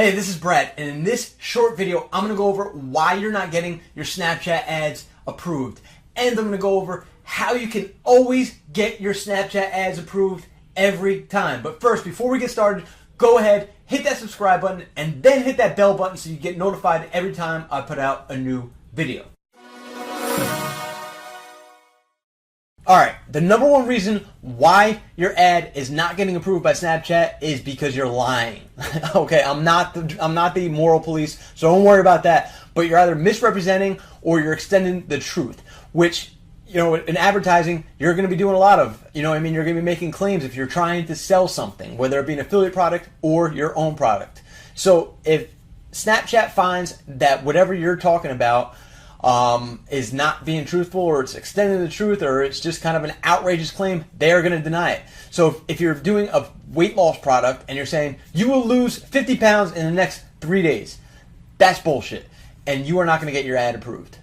Hey, this is Brett, and in this short video, I'm going to go over why you're not getting your Snapchat ads approved. And I'm going to go over how you can always get your Snapchat ads approved every time. But first, before we get started, go ahead, hit that subscribe button, and then hit that bell button so you get notified every time I put out a new video. Alright, the number one reason why your ad is not getting approved by Snapchat is because you're lying. Okay, I'm not the moral police, so don't worry about that. But you're either misrepresenting or you're extending the truth, which, you know, in advertising, you're going to be doing a lot of, you're going to be making claims if you're trying to sell something, whether it be an affiliate product or your own product. So if Snapchat finds that whatever you're talking about is not being truthful, or it's extending the truth, or it's just kind of an outrageous claim, they're going to deny it. So if you're doing a weight loss product and you're saying you will lose 50 pounds in the next 3 days, that's bullshit, and you are not going to get your ad approved.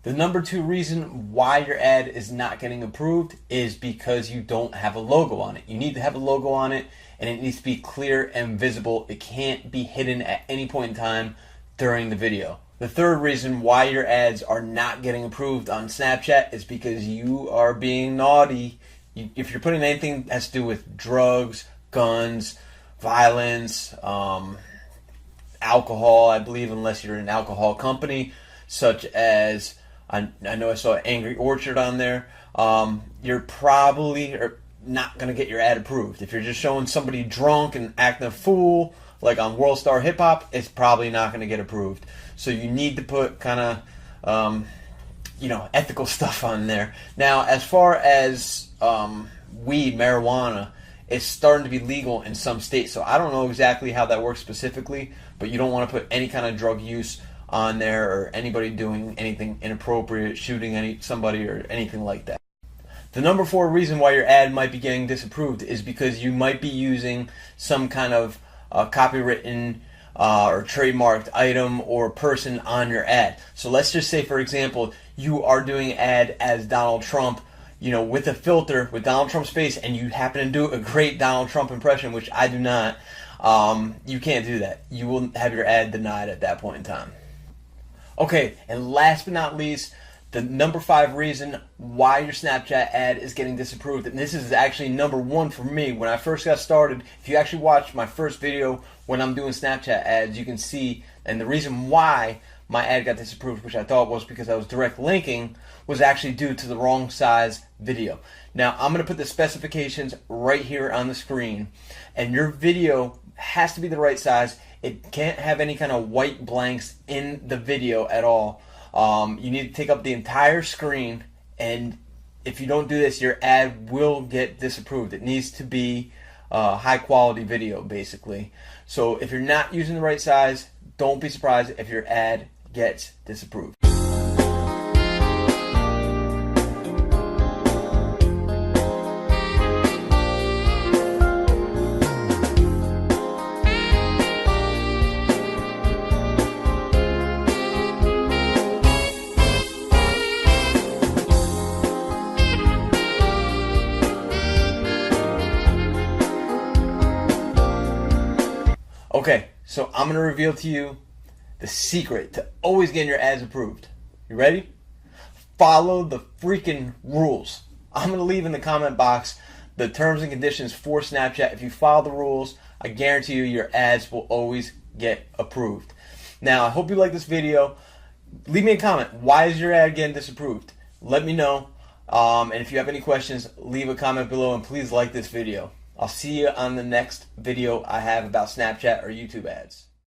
The number two reason why your ad is not getting approved is because you don't have a logo on it. You need to have a logo on it, and it needs to be clear and visible. It can't be hidden at any point in time during the video. The third reason why your ads are not getting approved on Snapchat is because you are being naughty. If you're putting anything that has to do with drugs, guns, violence, alcohol, I believe, unless you're an alcohol company, such as, I know I saw Angry Orchard on there, you're probably not going to get your ad approved. If you're just showing somebody drunk and acting a fool, like on World Star Hip Hop, it's probably not going to get approved. So you need to put kind of, ethical stuff on there. Now, as far as weed, marijuana, it's starting to be legal in some states. So I don't know exactly how that works specifically, but you don't want to put any kind of drug use on there, or anybody doing anything inappropriate, shooting somebody or anything like that. The number four reason why your ad might be getting disapproved is because you might be using some kind of copywritten or trademarked item or person on your ad. So let's just say, for example, you are doing an ad as Donald Trump, with a filter with Donald Trump's face, and you happen to do a great Donald Trump impression, which I do not. You can't do that. You will have your ad denied at that point in time. Okay, and last but not least, the number five reason why your Snapchat ad is getting disapproved, and this is actually number one for me. When I first got started, if you actually watch my first video when I'm doing Snapchat ads, you can see, and the reason why my ad got disapproved, which I thought was because I was direct linking, was actually due to the wrong size video. Now, I'm going to put the specifications right here on the screen, and your video has to be the right size. It can't have any kind of white blanks in the video at all. You need to take up the entire screen, and if you don't do this, your ad will get disapproved. It needs to be high quality video, basically. So if you're not using the right size, don't be surprised if your ad gets disapproved. Okay, so I'm going to reveal to you the secret to always getting your ads approved. You ready? Follow the freaking rules. I'm going to leave in the comment box the terms and conditions for Snapchat. If you follow the rules, I guarantee you your ads will always get approved. Now, I hope you like this video. Leave me a comment. Why is your ad getting disapproved? Let me know. And if you have any questions, leave a comment below, and please like this video. I'll see you on the next video I have about Snapchat or YouTube ads.